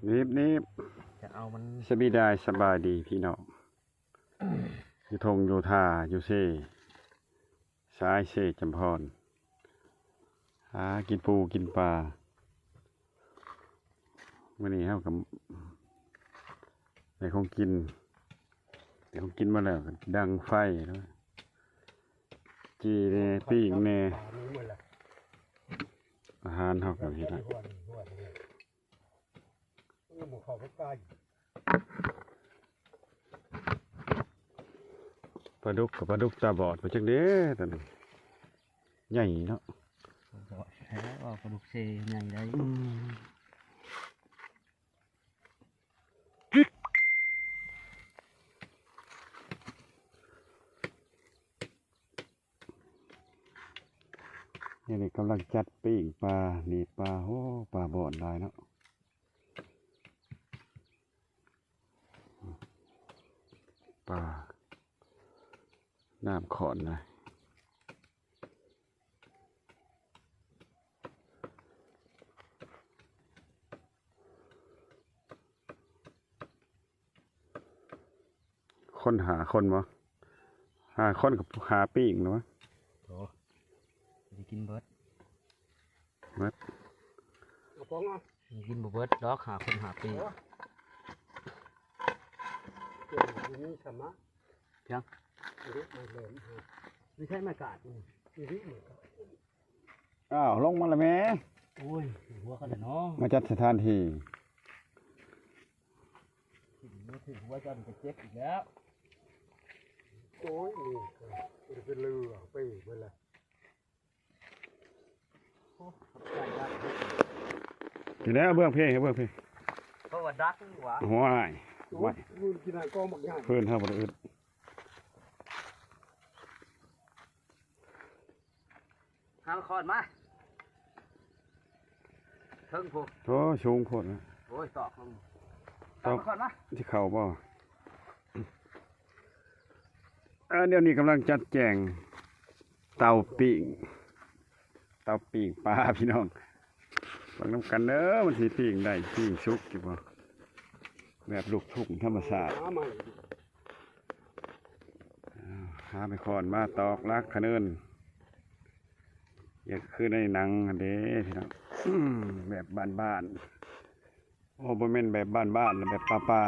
นิบจะเอามันสบายได้สบายดีพี่น้องอยู่ทงอยู่ท่าอยู่เซ่ซ้ายเซ่จำพรหากินปูกินปลามื่อนี้ครับกับแต่คงกินมาแล้วดังไฟแล้วจีเน่ปิ้งเน่อาหารเขากับเห็ดปลาดุกกับปลาดุกตาบอดไปจังเด้ตอนนี้ใหญ่เนาะแพ้ออกกระดูกเซใหญ่ได้นี่กำลังจัดปิ้งปลานี่ปลาโอ้ปลาบอดได้เนาะปลาน้ำขอนนะคนหาคนมั้หาคนกับหาปิ้งหรือวะโอ้จะกินเบิร์ดกินเบิร์ดดอกหาคนหาปียังไม่ใช่ไม่กาดอ้าวลงมาแล้วแม่โอ้ยหัวกันเลยเนาะมาจัดสถานที่ถึงหัวจนจะเจ็บอีกแล้วโอ้ยนี่เป็นเรือไปไปเลยทีแล้วเบื้องเพลงเบื้องเพลงเพราะว่าดักหัวหัวไอ้ไม่กินอะไรก็บักใหญ่เพื่อนเท่าบริอึดหาคอนมาเทิงผูโธ่ชูงโคตรนะโอ้ยตอกลงตอกคอนมาที่เข่าบ่เดี๋ยวนี้กำลังจัดแจงเตาปิ้งปลาพี่น้องฟังน้ำกันเด้อมันสีปิ้งได้ปิ้งชุกจิบ่แบบลูกทุ่งธรรมศาสตร์หาไปคอนมาตอกลักขะเนินอยากคือในหนังเด้พี่น้องแบบบ้านโอ้บ่แม่นแบบบ้านแบบป่า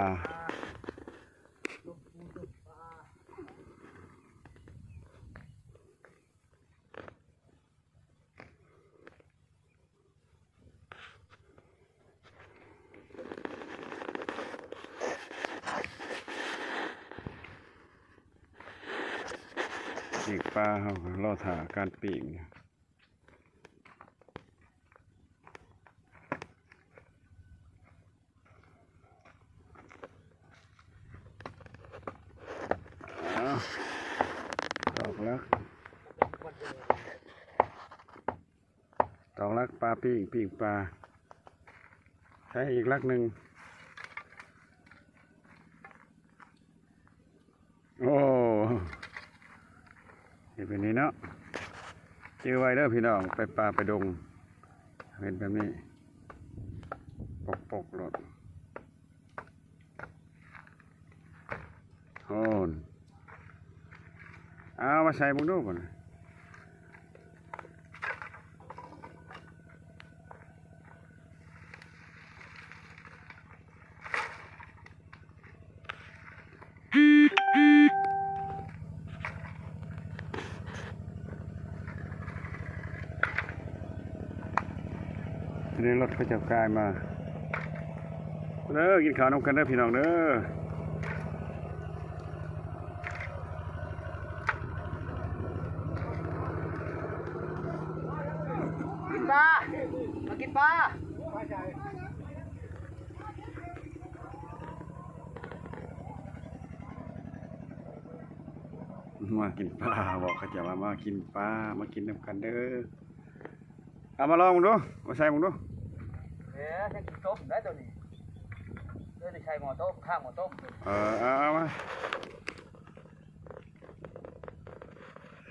ปีกปลาเขารอถ่าการปีกตอกลักปลาปีกปลาใช้อีกลักหนึ่งโอ้เห็นแบบนี้เนาะเจอไว้เด้อพี่น้องไปป่าไปดงเห็นแบบนี้ปกหลดโอ้เอามาใส่บุ้งดูก่อนทีนี้รถเขาจะกลายมาเด้อกินข้าวน้ำกันเด้อพี่น้องเด้อกินปลามากินปลามากินปลาบอกเขาจะมากินปลามากินน้ำกันเด้อเอามาลองมึงดูมาใส่มึงดูจะกินต้มได้ตัวนี้เดี๋ยวจะใช้หม้อต้มข้างหม้อต้มเอามา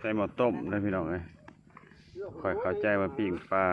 ใส่หม้อต้มเลยพี่น้องเลยค่อยเข้าใจว่าปิ้งปลา